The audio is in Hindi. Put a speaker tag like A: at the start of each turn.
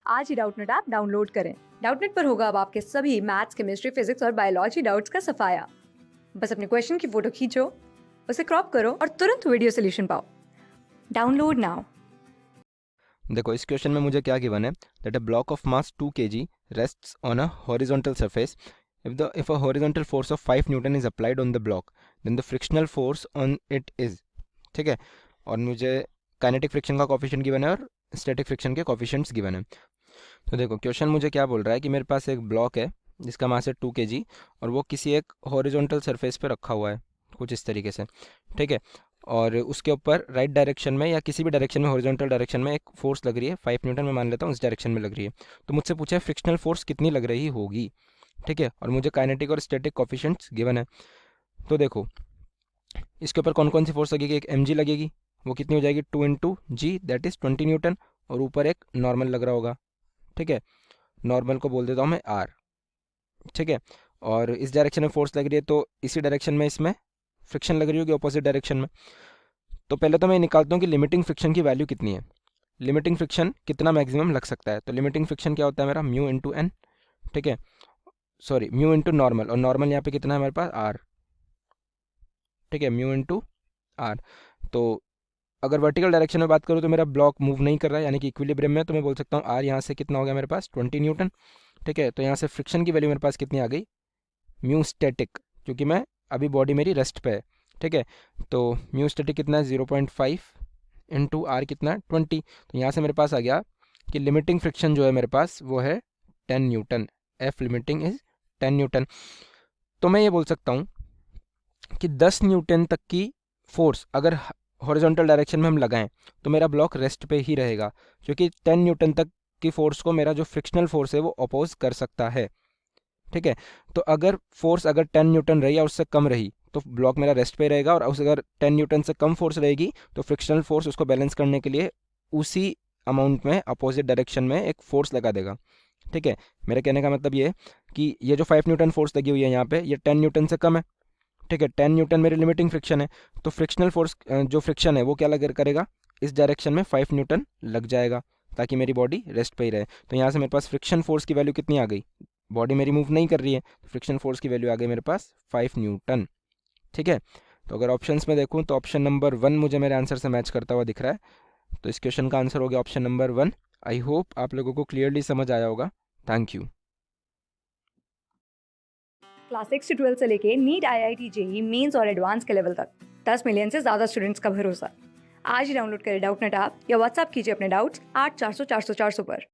A: आज ही डाउटनेट ऐप डाउनलोड करें। डाउटनेट पर होगा अब आपके सभी मैथ्स, केमिस्ट्री, फिजिक्स और बायोलॉजी डाउट्स का सफाया। बस अपने क्वेश्चन की फोटो खींचो, उसे क्रॉप करो और तुरंत वीडियो सोल्यूशन पाओ। Download now.
B: देखो इस क्वेश्चन में मुझे क्या गिवन है that a block of mass 2 kg rests on a horizontal surface. If a horizontal force of 5 Newton is applied on the block, then the frictional force on it is. ठीक है, और मुझे काइनेटिक फ्रिक्शन का कोफिशिएंट गिवन है और स्टैटिक फ्रिक्शन के कोफिशिएंट्स गिवन है। तो देखो क्वेश्चन मुझे क्या बोल रहा है कि मेरे पास एक ब्लॉक है जिसका मास है 2 kg और वो किसी एक हॉरिजॉन्टल सरफेस पे रखा हुआ है कुछ इस तरीके से। ठीक है, और उसके ऊपर राइट डायरेक्शन में या किसी भी डायरेक्शन में हॉरिजॉन्टल डायरेक्शन में एक फोर्स लग रही है 5 न्यूटन, मैं मान लेता हूँ इस डायरेक्शन में लग रही है। तो मुझसे पूछा है फ्रिक्शनल फोर्स कितनी लग रही होगी। ठीक है, और मुझे काइनेटिक और स्टैटिक कोफिशिएंट्स गिवन है। तो देखो इसके ऊपर कौन कौन सी फोर्स लगेगी, एक mg लगेगी, वो कितनी हो जाएगी 2 into g, that is 20 newton, और ऊपर एक नॉर्मल लग रहा होगा। ठीक है, नॉर्मल को बोल देता हूँ मैं आर। ठीक है, और इस डायरेक्शन में फोर्स लग रही है तो इसी डायरेक्शन में इसमें फ्रिक्शन लग रही होगी ऑपोजिट डायरेक्शन में। तो पहले तो मैं निकालता हूँ कि लिमिटिंग फ्रिक्शन की वैल्यू कितनी है, लिमिटिंग फ्रिक्शन कितना मैक्सिमम लग सकता है। तो लिमिटिंग फ्रिक्शन क्या होता है मेरा म्यू इंटू एन। ठीक है, सॉरी म्यू इंटू नॉर्मल, और नॉर्मल यहाँ पे कितना है हमारे पास आर। ठीक है, म्यू इंटू आर। तो अगर वर्टिकल डायरेक्शन में बात करूँ तो मेरा ब्लॉक मूव नहीं कर रहा है यानी कि इक्विलिब्रियम में, तो मैं बोल सकता हूँ आर यहाँ से कितना हो गया मेरे पास 20 न्यूटन। ठीक है, तो यहाँ से फ्रिक्शन की वैल्यू मेरे पास कितनी आ गई म्यू स्टैटिक, क्योंकि मैं अभी बॉडी मेरी रेस्ट पे है। ठीक है, तो म्यू स्टैटिक कितना है 0.5 इंटू आर कितना है 20। तो यहाँ से मेरे पास आ गया कि लिमिटिंग फ्रिक्शन जो है मेरे पास वो है 10 Newton, F limiting is 10 Newton. तो मैं ये बोल सकता हूँ कि 10 न्यूटन तक की फोर्स अगर हॉरिजॉन्टल डायरेक्शन में हम लगाएं तो मेरा ब्लॉक रेस्ट पे ही रहेगा, क्योंकि 10 न्यूटन तक की फोर्स को मेरा जो फ्रिक्शनल फोर्स है वो अपोज कर सकता है। ठीक है, तो अगर फोर्स अगर 10 न्यूटन रही या उससे कम रही तो ब्लॉक मेरा रेस्ट पे रहेगा, और उस अगर 10 न्यूटन से कम फोर्स रहेगी तो फ्रिक्शनल फोर्स उसको बैलेंस करने के लिए उसी अमाउंट में अपोजिट डायरेक्शन में एक फोर्स लगा देगा। ठीक है, मेरे कहने का मतलब ये है कि ये जो 5 न्यूटन फोर्स लगी हुई है यहाँ पे ये 10 न्यूटन से कम है। ठीक है, 10 न्यूटन मेरी लिमिटिंग फ्रिक्शन है, तो फ्रिक्शनल फोर्स जो फ्रिक्शन है वो क्या लग करेगा इस डायरेक्शन में 5 न्यूटन लग जाएगा ताकि मेरी बॉडी रेस्ट पे ही रहे। तो यहाँ से मेरे पास फ्रिक्शन फोर्स की वैल्यू कितनी आ गई, बॉडी मेरी मूव नहीं कर रही है तो फ्रिक्शन फोर्स की वैल्यू आ गई मेरे पास 5 न्यूटन। ठीक है, तो अगर ऑप्शंस में देखूँ तो ऑप्शन नंबर 1 मुझे मेरे आंसर से मैच करता हुआ दिख रहा है, तो इस क्वेश्चन का आंसर हो गया ऑप्शन नंबर 1। आई होप आप लोगों को क्लियरली समझ आया होगा। Thank you.
A: क्लास 6 से 12 से लेके नीट, IIT, JEE मेंस और एडवांस के लेवल तक 10 मिलियन से ज्यादा स्टूडेंट्स का भरोसा। आज ही डाउनलोड करें डाउटनेट ऐप या व्हाट्सएप कीजिए अपने डाउट्स 8400 400 400 पर।